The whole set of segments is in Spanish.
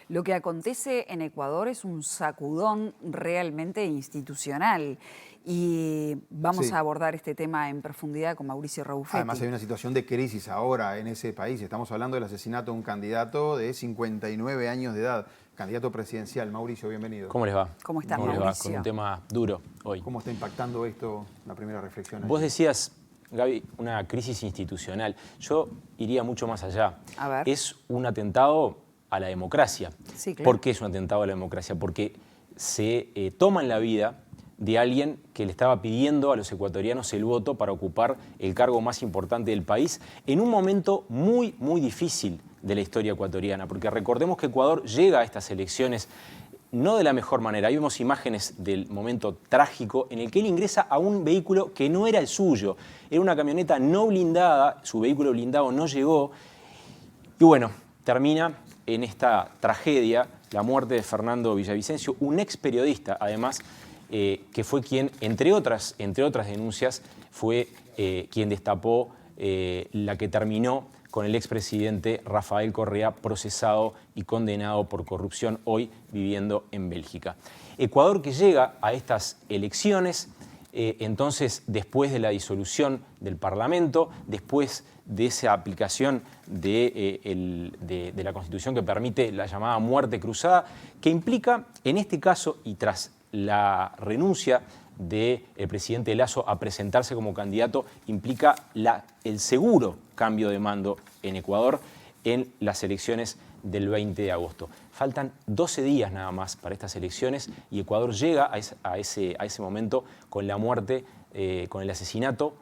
Lo que acontece en Ecuador es un sacudón realmente institucional y vamos Sí. a abordar este tema en profundidad con Mauricio Además Rabuffetti. hay una situación de crisis ahora en ese país. Estamos hablando del asesinato de un candidato de 59 años de edad, candidato presidencial. Mauricio, bienvenido. ¿Cómo les va? ¿Cómo estás, ¿Cómo les va? Con Mauricio? un tema duro hoy. ¿Cómo está impactando esto? La primera reflexión Vos allí. decías, Gaby, una crisis institucional. Yo iría mucho más allá. A ver. Es un atentado a la democracia. Sí, claro. ¿Por qué es un atentado a la democracia? Porque se toma en la vida de alguien que le estaba pidiendo a los ecuatorianos el voto para ocupar el cargo más importante del país en un momento muy, muy difícil de la historia ecuatoriana. Porque recordemos que Ecuador llega a estas elecciones no de la mejor manera. Ahí vemos imágenes del momento trágico en el que él ingresa a un vehículo que no era el suyo. Era una camioneta no blindada, su vehículo blindado no llegó. Y bueno, termina en esta tragedia la muerte de Fernando Villavicencio, un ex periodista, además, que fue quien, entre otras denuncias, fue quien destapó la que terminó con el expresidente Rafael Correa, procesado y condenado por corrupción, hoy viviendo en Bélgica. Ecuador, que llega a estas elecciones, entonces, después de la disolución del Parlamento, después de esa aplicación de la Constitución que permite la llamada muerte cruzada, que implica, en este caso, y tras la renuncia del presidente Lasso a presentarse como candidato, implica el seguro cambio de mando en Ecuador en las elecciones del 20 de agosto. Faltan 12 días nada más para estas elecciones y Ecuador llega a ese momento con la muerte, con el asesinato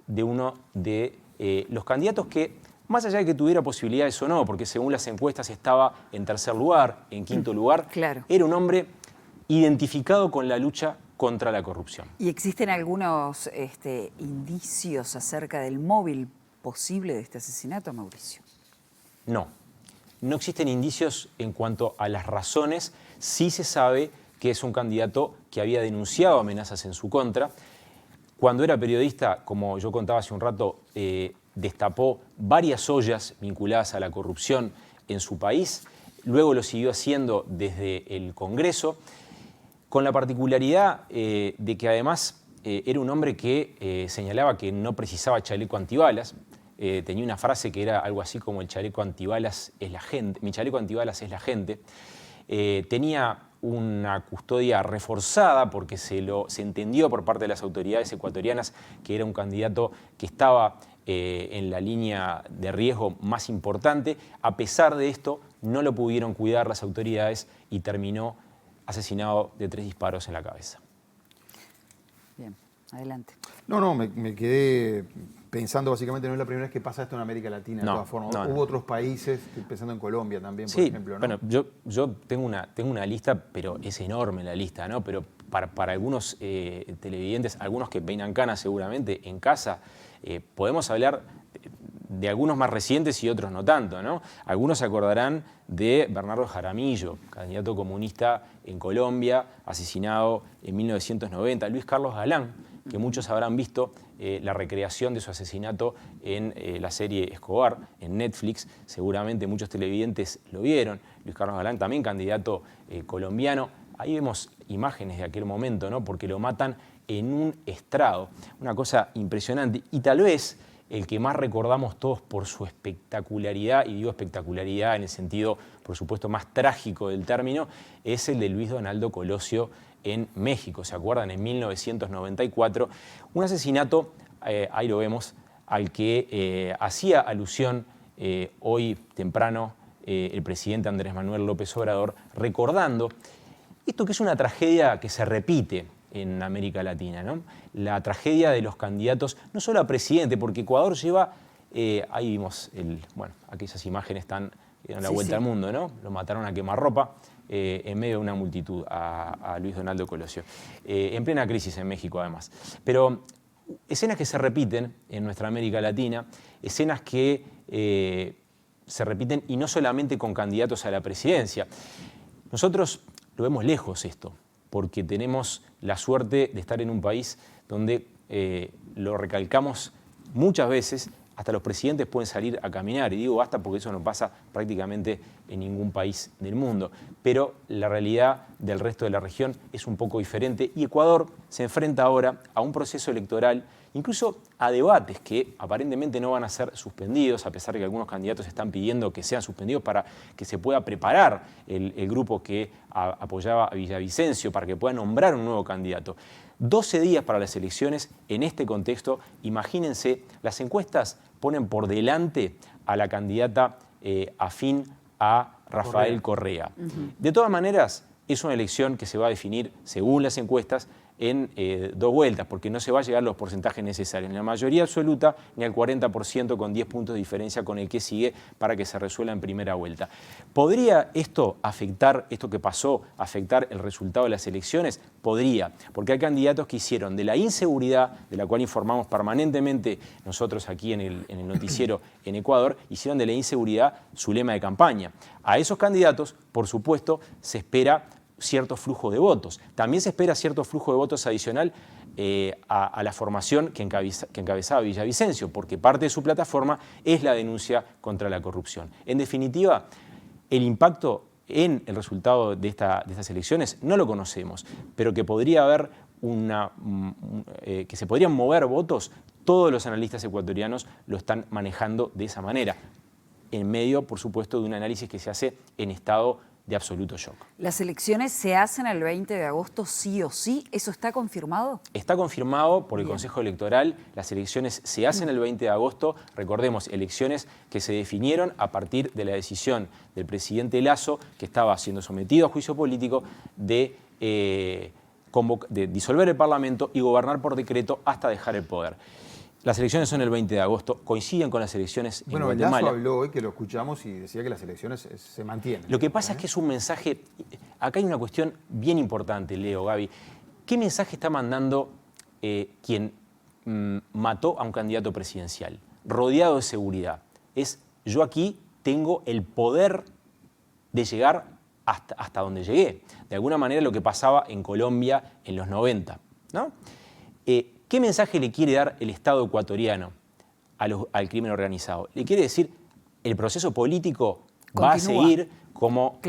de uno de los candidatos que, más allá de que tuviera posibilidades o no, porque según las encuestas estaba en tercer lugar, en quinto lugar, Claro. era un hombre identificado con la lucha contra la corrupción. ¿Y existen algunos indicios acerca del móvil posible de este asesinato, Mauricio? No. No existen indicios en cuanto a las razones. Sí se sabe que es un candidato que había denunciado amenazas en su contra. Cuando era periodista, como yo contaba hace un rato, destapó varias ollas vinculadas a la corrupción en su país. Luego lo siguió haciendo desde el Congreso, con la particularidad de que además era un hombre que señalaba que no precisaba chaleco antibalas. Tenía una frase que era algo así como: el chaleco antibalas es la gente, mi chaleco antibalas es la gente. Tenía una custodia reforzada porque se entendió por parte de las autoridades ecuatorianas que era un candidato que estaba en la línea de riesgo más importante. A pesar de esto, no lo pudieron cuidar las autoridades y terminó asesinado de 3 disparos en la cabeza. Bien, adelante. No, me quedé pensando, básicamente no es la primera vez que pasa esto en América Latina, de todas formas. Hubo otros países, estoy pensando en Colombia también, por ejemplo, ¿no? Bueno, yo tengo una lista, pero es enorme la lista, ¿no? Pero para algunos televidentes, algunos que peinan canas seguramente en casa, podemos hablar de algunos más recientes y otros no tanto, ¿no? Algunos se acordarán de Bernardo Jaramillo, candidato comunista en Colombia, asesinado en 1990. Luis Carlos Galán, que muchos habrán visto la recreación de su asesinato en la serie Escobar, en Netflix. Seguramente muchos televidentes lo vieron. Luis Carlos Galán, también candidato colombiano. Ahí vemos imágenes de aquel momento, ¿no? Porque lo matan en un estrado. Una cosa impresionante. Y tal vez el que más recordamos todos por su espectacularidad, y digo espectacularidad en el sentido, por supuesto, más trágico del término, es el de Luis Donaldo Colosio en México. ¿Se acuerdan? En 1994, un asesinato, ahí lo vemos, al que hacía alusión hoy temprano el presidente Andrés Manuel López Obrador, recordando esto que es una tragedia que se repite en América Latina, ¿no? La tragedia de los candidatos, no solo a presidente, porque Ecuador lleva, ahí vimos, aquellas imágenes están dando la vuelta al mundo, ¿no? Lo mataron a quemarropa en medio de una multitud a Luis Donaldo Colosio, en plena crisis en México además. Pero escenas que se repiten en nuestra América Latina, escenas que se repiten y no solamente con candidatos a la presidencia. Nosotros lo vemos lejos esto, porque tenemos la suerte de estar en un país donde, lo recalcamos muchas veces, hasta los presidentes pueden salir a caminar. Y digo basta porque eso no pasa prácticamente en ningún país del mundo. Pero la realidad del resto de la región es un poco diferente y Ecuador se enfrenta ahora a un proceso electoral, incluso a debates que aparentemente no van a ser suspendidos, a pesar de que algunos candidatos están pidiendo que sean suspendidos para que se pueda preparar el grupo que apoyaba a Villavicencio, para que pueda nombrar un nuevo candidato. 12 días para las elecciones en este contexto. Imagínense, las encuestas ponen por delante a la candidata afín a Rafael Correa. De todas maneras, es una elección que se va a definir, según las encuestas, en 2 vueltas, porque no se va a llegar a los porcentajes necesarios, ni a la mayoría absoluta, ni al 40% con 10 puntos de diferencia con el que sigue para que se resuelva en primera vuelta. ¿Podría esto afectar, esto que pasó, afectar el resultado de las elecciones? Podría, porque hay candidatos que hicieron de la inseguridad, de la cual informamos permanentemente nosotros aquí en el noticiero en Ecuador, hicieron de la inseguridad su lema de campaña. A esos candidatos, por supuesto, se espera cierto flujo de votos. También se espera cierto flujo de votos adicional a la formación que encabezaba Villavicencio, porque parte de su plataforma es la denuncia contra la corrupción. En definitiva, el impacto en el resultado de estas elecciones no lo conocemos, pero que podría haber que se podrían mover votos, todos los analistas ecuatorianos lo están manejando de esa manera, en medio, por supuesto, de un análisis que se hace en estado de absoluto shock. ¿Las elecciones se hacen el 20 de agosto sí o sí? ¿Eso está confirmado? Está confirmado por el Consejo Electoral. Las elecciones se hacen el 20 de agosto. Recordemos, elecciones que se definieron a partir de la decisión del presidente Lasso, que estaba siendo sometido a juicio político, de disolver el Parlamento y gobernar por decreto hasta dejar el poder. Las elecciones son el 20 de agosto, coinciden con las elecciones en Guatemala. Lasso habló hoy, que lo escuchamos, y decía que las elecciones se mantienen. Lo que pasa es que es un mensaje, acá hay una cuestión bien importante, Leo, Gaby. ¿Qué mensaje está mandando quien mató a un candidato presidencial, rodeado de seguridad? Es, yo aquí tengo el poder de llegar hasta donde llegué. De alguna manera lo que pasaba en Colombia en los 90, ¿no? ¿Qué mensaje le quiere dar el Estado ecuatoriano al crimen organizado? Le quiere decir, el proceso político va a seguir como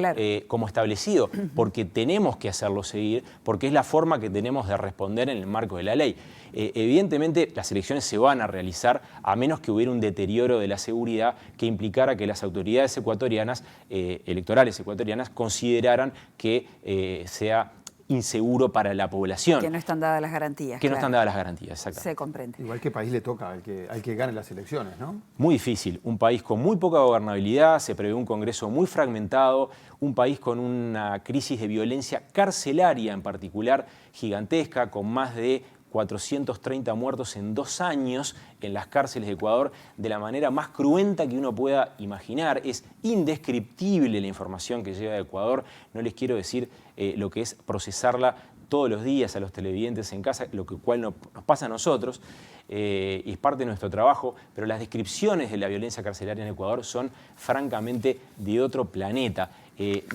establecido, porque tenemos que hacerlo seguir, porque es la forma que tenemos de responder en el marco de la ley. Evidentemente, las elecciones se van a realizar a menos que hubiera un deterioro de la seguridad que implicara que las autoridades ecuatorianas, electorales ecuatorianas, consideraran que sea inseguro para la población. Que no están dadas las garantías. Que no están dadas las garantías, exactamente. Se comprende. Igual qué país le toca al que gane las elecciones, ¿no? Muy difícil. Un país con muy poca gobernabilidad, se prevé un Congreso muy fragmentado, un país con una crisis de violencia carcelaria en particular gigantesca, con más de 430 muertos en 2 años en las cárceles de Ecuador, de la manera más cruenta que uno pueda imaginar. Es indescriptible la información que llega de Ecuador. No les quiero decir lo que es procesarla todos los días a los televidentes en casa, lo cual nos pasa a nosotros, y es parte de nuestro trabajo, pero las descripciones de la violencia carcelaria en Ecuador son francamente de otro planeta.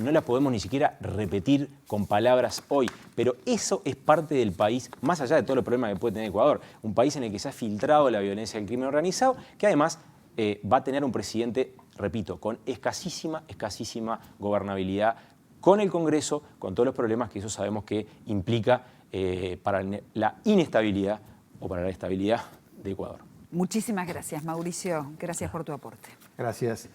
No las podemos ni siquiera repetir con palabras hoy, pero eso es parte del país, más allá de todos los problemas que puede tener Ecuador, un país en el que se ha filtrado la violencia del crimen organizado, que además va a tener un presidente, repito, con escasísima gobernabilidad, con el Congreso, con todos los problemas que eso sabemos que implica para la inestabilidad o para la estabilidad de Ecuador. Muchísimas gracias, Mauricio. Gracias por tu aporte. Gracias.